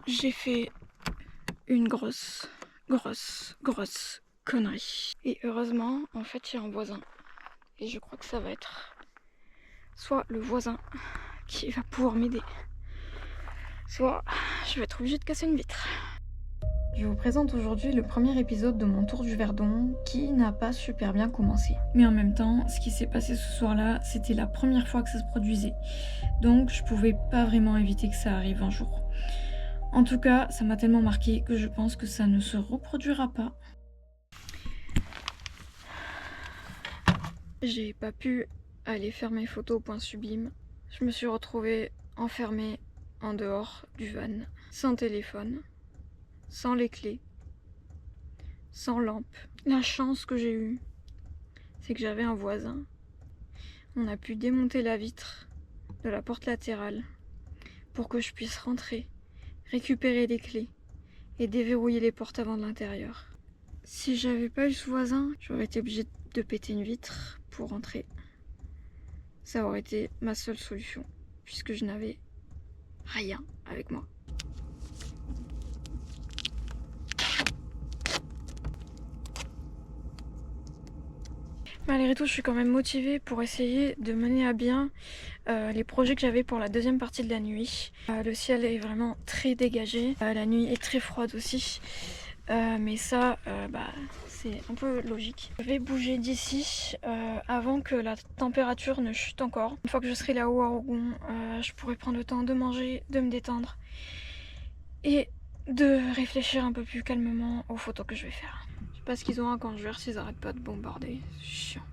j'ai fait une grosse connerie. Et heureusement, en fait, il y a un voisin. Et je crois que ça va être soit le voisin qui va pouvoir m'aider, soit je vais être obligée de casser une vitre. Je vous présente aujourd'hui le premier épisode de mon tour du Verdon qui n'a pas super bien commencé. Mais en même temps, ce qui s'est passé ce soir-là, c'était la première fois que ça se produisait. Donc je pouvais pas vraiment éviter que ça arrive un jour. En tout cas, ça m'a tellement marqué que je pense que ça ne se reproduira pas. J'ai pas pu aller faire mes photos au point sublime. Je me suis retrouvée enfermée en dehors du van, sans téléphone, sans les clés, sans lampe. La chance que j'ai eue, c'est que j'avais un voisin. On a pu démonter la vitre de la porte latérale pour que je puisse rentrer, récupérer les clés et déverrouiller les portes avant de l'intérieur. Si j'avais pas eu ce voisin, j'aurais été obligée de péter une vitre pour rentrer. Ça aurait été ma seule solution, puisque je n'avais rien avec moi. Malgré tout, je suis quand même motivée pour essayer de mener à bien les projets que j'avais pour la deuxième partie de la nuit. Le ciel est vraiment très dégagé, la nuit est très froide aussi, mais ça, c'est un peu logique. Je vais bouger d'ici avant que la température ne chute encore. Une fois que je serai là-haut à Rougon, je pourrai prendre le temps de manger, de me détendre et de réfléchir un peu plus calmement aux photos que je vais faire. Je sais pas ce qu'ils ont à Cangeverse, ils arrêtent pas de bombarder, c'est chiant.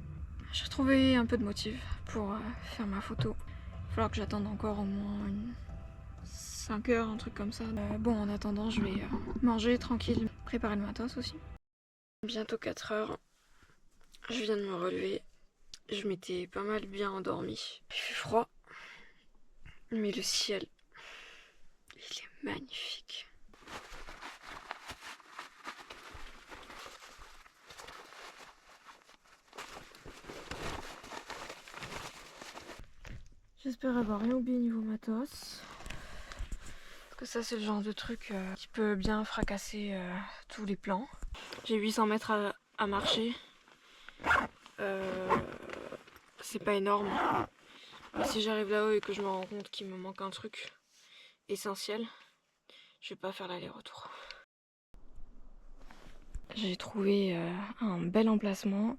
J'ai retrouvé un peu de motif pour faire ma photo. Il va falloir que j'attende encore au moins 5 heures, un truc comme ça. Bon, en attendant, je vais manger tranquille, préparer le matos aussi. Bientôt 4 heures, je viens de me relever. Je m'étais pas mal bien endormie. Il fait froid, mais le ciel, il est magnifique. J'espère avoir rien oublié niveau matos. Parce que ça, c'est le genre de truc qui peut bien fracasser tous les plans. J'ai 800 mètres à marcher. C'est pas énorme. Mais si j'arrive là-haut et que je me rends compte qu'il me manque un truc essentiel, je vais pas faire l'aller-retour. J'ai trouvé un bel emplacement.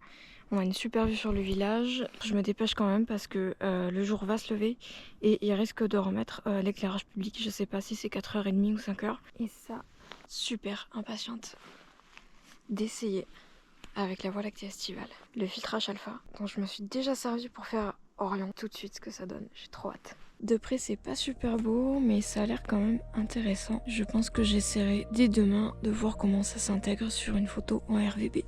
On a une super vue sur le village. Je me dépêche quand même parce que le jour va se lever et il risque de remettre l'éclairage public. Je sais pas si c'est 4h30 ou 5h. Et ça, super impatiente d'essayer avec la Voie lactée estivale le filtrage alpha dont je me suis déjà servi pour faire Orion. Tout de suite ce que ça donne, j'ai trop hâte. De près c'est pas super beau mais ça a l'air quand même intéressant. Je pense que j'essaierai dès demain de voir comment ça s'intègre sur une photo en RVB.